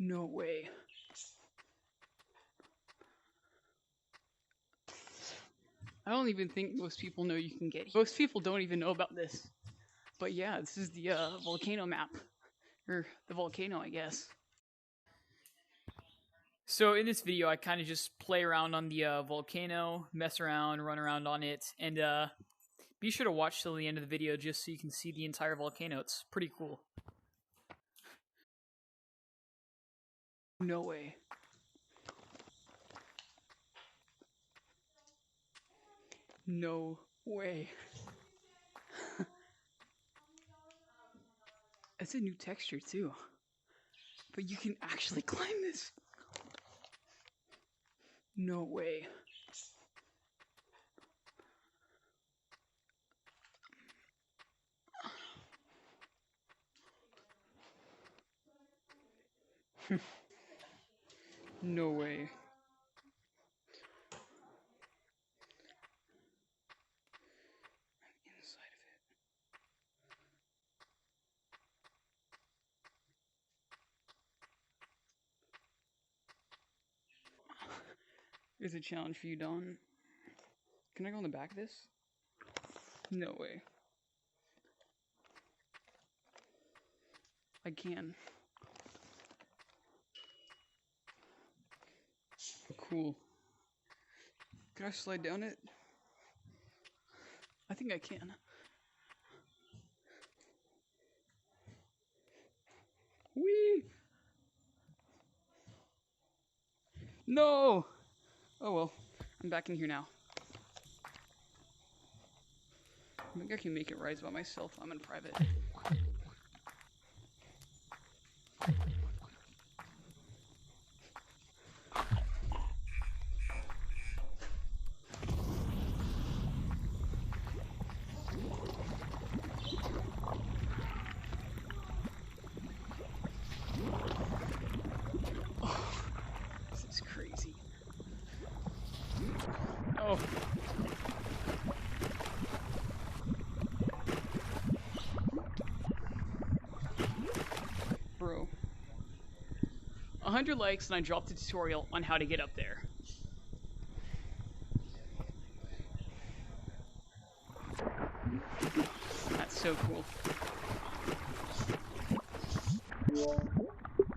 No way. I don't even think most people know you can get here. Most people don't even know about this. But yeah, this is the volcano map. Or the volcano, I guess. So in this video, I kind of just play around on the volcano, mess around, run around on it, and be sure to watch till the end of the video just so you can see the entire volcano. It's pretty cool. No way. No way. It's a new texture too. But you can actually climb this. No way. No way. I'm inside of it. Here's a challenge for you, Don. Can I go on the back of this? No way. I can. Cool. Can I slide down it? I think I can. Whee! No! Oh well, I'm back in here now. I think I can make it rise by myself. I'm in private. Oh, this is crazy. Oh. Bro. 100 likes and I dropped a tutorial on how to get up there. That's so cool.